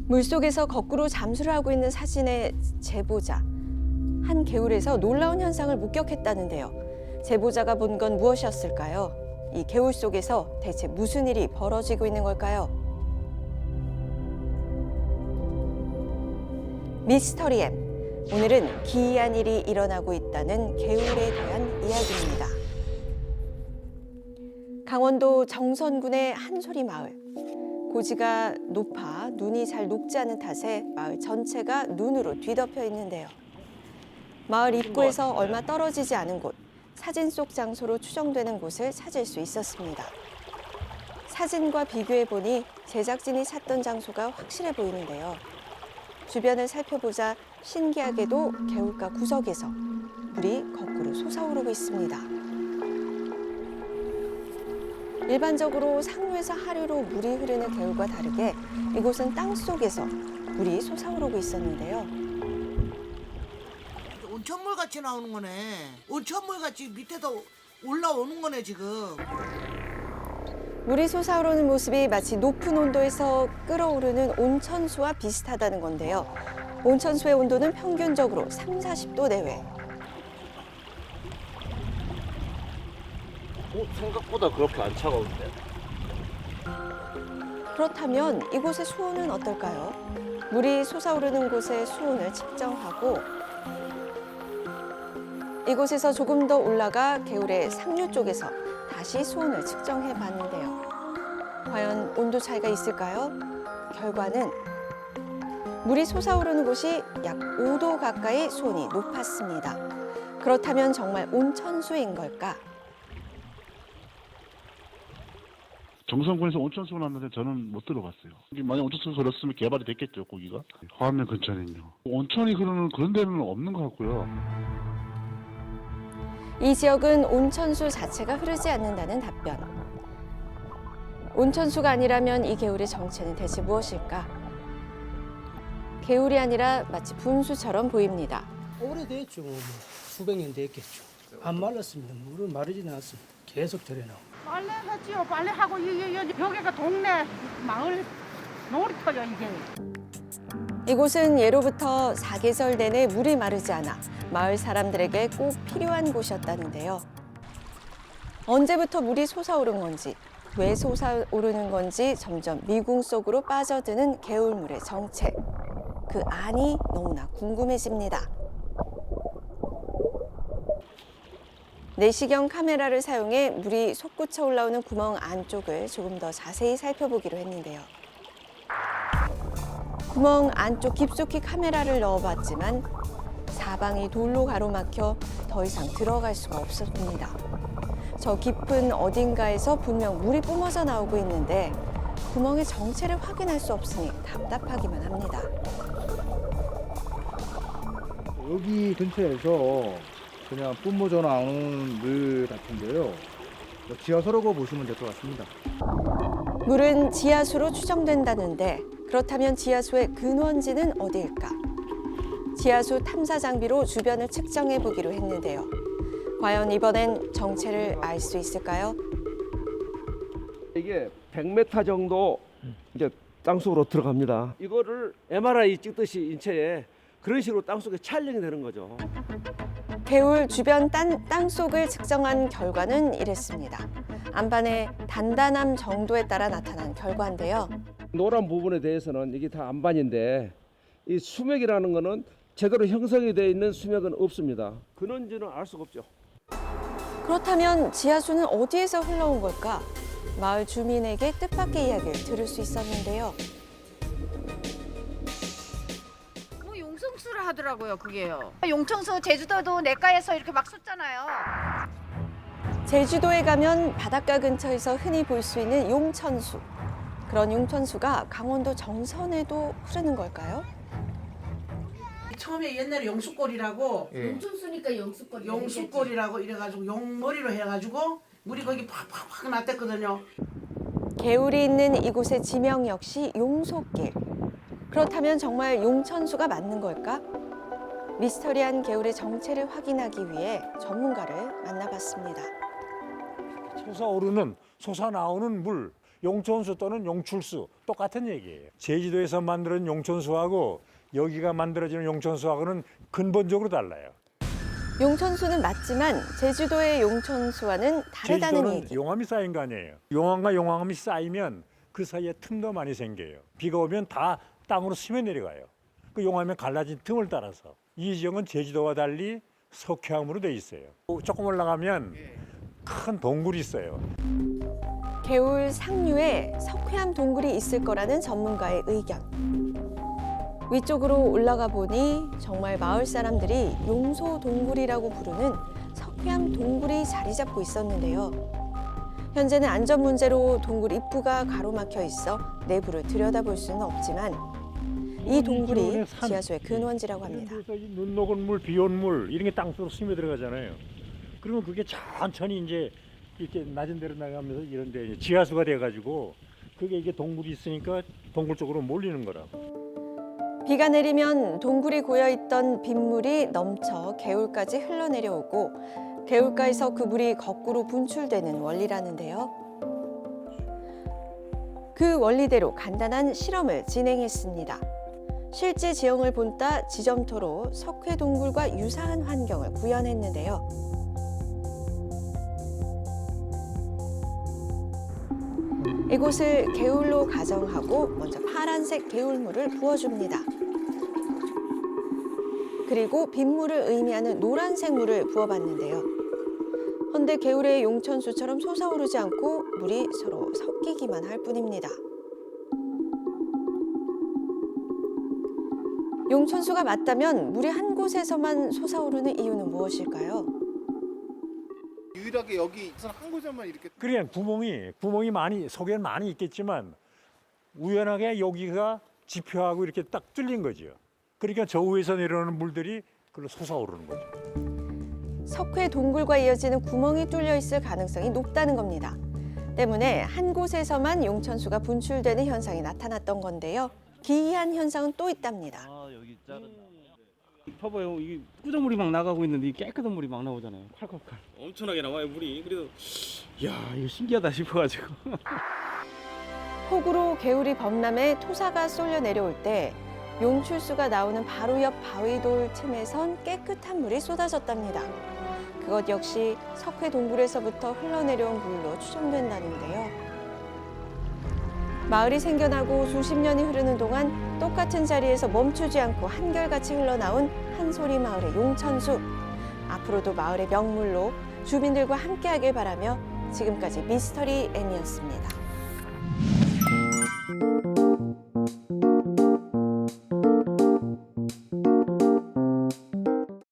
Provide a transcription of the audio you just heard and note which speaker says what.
Speaker 1: 물속에서 거꾸로 잠수를 하고 있는 사진의 제보자. 한 개울에서 놀라운 현상을 목격했다는데요. 제보자가 본 건 무엇이었을까요? 이 개울 속에서 대체 무슨 일이 벌어지고 있는 걸까요? 미스터리 M. 오늘은 기이한 일이 일어나고 있다는 개울에 대한 이야기입니다. 강원도 정선군의 한소리 마을. 고지가 높아 눈이 잘 녹지 않은 탓에 마을 전체가 눈으로 뒤덮여 있는데요. 마을 입구에서 얼마 떨어지지 않은 곳, 사진 속 장소로 추정되는 곳을 찾을 수 있었습니다. 사진과 비교해 보니 제작진이 찾던 장소가 확실해 보이는데요. 주변을 살펴보자 신기하게도 개울가 구석에서 물이 거꾸로 솟아오르고 있습니다. 일반적으로 상류에서 하류로 물이 흐르는 개울과 다르게 이곳은 땅속에서 물이 솟아오르고 있었는데요.
Speaker 2: 온천물 같이 나오는 거네. 온천물 같이 밑에서 올라오는 거네 지금.
Speaker 1: 물이 솟아오르는 모습이 마치 높은 온도에서 끓어오르는 온천수와 비슷하다는 건데요. 온천수의 온도는 평균적으로 30~40도 내외.
Speaker 3: 생각보다 그렇게 안 차가운데?
Speaker 1: 그렇다면 이곳의 수온은 어떨까요? 물이 솟아오르는 곳의 수온을 측정하고 이곳에서 조금 더 올라가 개울의 상류 쪽에서 다시 수온을 측정해 봤는데요. 과연 온도 차이가 있을까요? 결과는 물이 솟아오르는 곳이 약 5도 가까이 수온이 높았습니다. 그렇다면 정말 온천수인 걸까?
Speaker 4: 정선군에서 온천수가 났는데 저는 못 들어갔어요. 만약 온천수가 그렇으면 개발이 됐겠죠, 거기가. 화암면 근처는요. 온천이 흐르는 그런 데는 없는 것 같고요.
Speaker 1: 이 지역은 온천수 자체가 흐르지 않는다는 답변. 온천수가 아니라면 이 개울의 정체는 대체 무엇일까? 개울이 아니라 마치 분수처럼 보입니다.
Speaker 5: 오래됐죠. 뭐 수백 년 됐겠죠. 안 말랐습니다. 물은 마르지는 않습니다. 계속 절에 나옵니다.
Speaker 6: 빨래했지요. 빨래하고 여기가 동네 마을 놀이터요 이게.
Speaker 1: 이곳은 예로부터 사계절 내내 물이 마르지 않아 마을 사람들에게 꼭 필요한 곳이었다는데요. 언제부터 물이 솟아오른 건지, 왜 솟아오르는 건지 점점 미궁 속으로 빠져드는 개울물의 정체. 그 안이 너무나 궁금해집니다. 내시경 카메라를 사용해 물이 솟구쳐 올라오는 구멍 안쪽을 조금 더 자세히 살펴보기로 했는데요. 구멍 안쪽 깊숙이 카메라를 넣어봤지만 사방이 돌로 가로막혀 더 이상 들어갈 수가 없었습니다. 저 깊은 어딘가에서 분명 물이 뿜어져 나오고 있는데 구멍의 정체를 확인할 수 없으니 답답하기만 합니다.
Speaker 7: 여기 근처에서 그냥 뿜어져 나오는 물 같은데요. 지하수라고 보시면 될 것 같습니다.
Speaker 1: 물은 지하수로 추정된다는데 그렇다면 지하수의 근원지는 어디일까? 지하수 탐사 장비로 주변을 측정해 보기로 했는데요. 과연 이번엔 정체를 알 수 있을까요?
Speaker 3: 이게 100m 정도 이제 땅속으로 들어갑니다. 이거를 MRI 찍듯이 인체에 그런 식으로 땅속에 촬영이 되는 거죠.
Speaker 1: 개울 주변 땅속을 측정한 결과는 이랬습니다. 안반의 단단함 정도에 따라 나타난 결과인데요.
Speaker 3: 노란 부분에 대해서는 이게 다 안반인데 이 수맥이라는 거는 제대로 형성이 되어 있는 수맥은 없습니다. 근원지는 알 수가 없죠.
Speaker 1: 그렇다면 지하수는 어디에서 흘러온 걸까? 마을 주민에게 뜻밖의 이야기를 들을 수 있었는데요.
Speaker 6: 뭐 용성수를 하더라고요 그게요. 용천수 제주도도 내과에서 이렇게 막 쏟잖아요.
Speaker 1: 제주도에 가면 바닷가 근처에서 흔히 볼 수 있는 용천수. 그런 용천수가 강원도 정선에도 흐르는 걸까요?
Speaker 2: 처음에 옛날에 용수골이라고
Speaker 6: 용천수니까 용수거리.
Speaker 2: 용수골이라고 이래가지고 용머리로 해가지고 물이 거기 팍팍팍 났댔거든요.
Speaker 1: 개울이 있는 이곳의 지명 역시 용소길. 그렇다면 정말 용천수가 맞는 걸까? 미스터리한 개울의 정체를 확인하기 위해 전문가를 만나봤습니다.
Speaker 8: 솟아오르는 솟아나오는 물, 용천수 또는 용출수 똑같은 얘기예요. 제주도에서 만드는 용천수하고 여기가 만들어지는 용천수하고는 근본적으로 달라요.
Speaker 1: 용천수는 맞지만 제주도의 용천수와는 다르다는
Speaker 8: 제주도는
Speaker 1: 얘기.
Speaker 8: 용암이 쌓인 거 아니에요. 용암과 용암이 쌓이면 그 사이에 틈도 많이 생겨요. 비가 오면 다 땅으로 스며 내려가요. 그 용암에 갈라진 틈을 따라서. 이 지역은 제주도와 달리 석회암으로 돼 있어요. 조금 올라가면 큰 동굴이 있어요.
Speaker 1: 개울 상류에 석회암 동굴이 있을 거라는 전문가의 의견. 위쪽으로 올라가 보니 정말 마을 사람들이 용소 동굴이라고 부르는 석회암 동굴이 자리 잡고 있었는데요. 현재는 안전 문제로 동굴 입구가 가로막혀 있어 내부를 들여다볼 수는 없지만 이 동굴이 지하수의 근원지라고 합니다.
Speaker 8: 그래서 눈 녹은 물, 비 온 물 이런 게 땅속으로 스며 들어가잖아요. 그러면 그게 천천히 이제 이렇게 낮은 데로 나가면서 이런 데 이제 지하수가 돼 가지고 그게 이게 동굴이 있으니까 동굴 쪽으로 몰리는 거라고.
Speaker 1: 비가 내리면 동굴이 고여있던 빗물이 넘쳐 개울까지 흘러내려오고 개울가에서 그 물이 거꾸로 분출되는 원리라는데요. 그 원리대로 간단한 실험을 진행했습니다. 실제 지형을 본따 지점토로 석회 동굴과 유사한 환경을 구현했는데요. 이곳을 개울로 가정하고 먼저 파란색 개울물을 부어줍니다. 그리고 빗물을 의미하는 노란색 물을 부어봤는데요. 헌데 개울의 용천수처럼 솟아오르지 않고 물이 서로 섞이기만 할 뿐입니다. 용천수가 맞다면 물이 한 곳에서만 솟아오르는 이유는 무엇일까요?
Speaker 9: 유일하게 여기선 한 곳에만 이렇게
Speaker 8: 그래 구멍이 많이 속에는 많이 있겠지만 우연하게 여기가 지표하고 이렇게 딱 뚫린 거죠. 그러니까 저 위에서 내려오는 물들이 그걸로 솟아오르는 거죠.
Speaker 1: 석회 동굴과 이어지는 구멍이 뚫려 있을 가능성이 높다는 겁니다. 때문에 한 곳에서만 용천수가 분출되는 현상이 나타났던 건데요. 기이한 현상은 또 있답니다.
Speaker 10: 여기 작은 봐봐요. 이게 꾸정물이 막 나가고 있는데 이 깨끗한 물이 막 나오잖아요. 콸콸콸. 엄청나게 나와요 물이. 그래서 야 이거 신기하다 싶어가지고.
Speaker 1: 폭우로 개울이 범람해 토사가 쏠려 내려올 때 용출수가 나오는 바로 옆 바위돌 틈에선 깨끗한 물이 쏟아졌답니다. 그것 역시 석회 동굴에서부터 흘러내려온 물로 추정된다는데요. 마을이 생겨나고 수십 년이 흐르는 동안 똑같은 자리에서 멈추지 않고 한결같이 흘러나온 한소리 마을의 용천수. 앞으로도 마을의 명물로 주민들과 함께하길 바라며 지금까지 미스터리 M이었습니다.